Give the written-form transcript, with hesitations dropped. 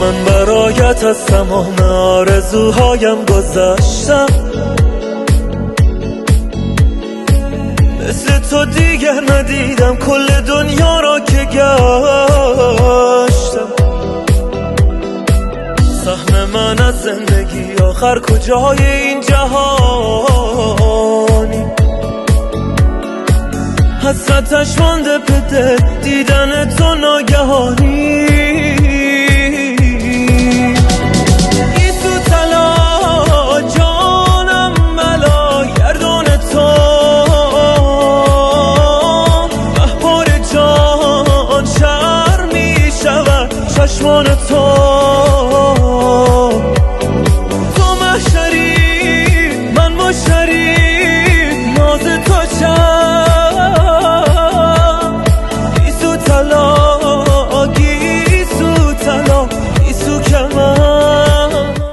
من برایت از تمام آرزوهایم گذشتم، مثل تو دیگر ندیدم کل دنیا را که گشتم. سهم من از زندگی آخر کجای این جهانی، حسرتش مانده به دل دیدن تو ناگهانی. گیسو طلا جانم ملا گردون تو، مهبار جان شر می شود چشمان تو. تو محشری من مشتری ناز تو چشم، گیسو طلا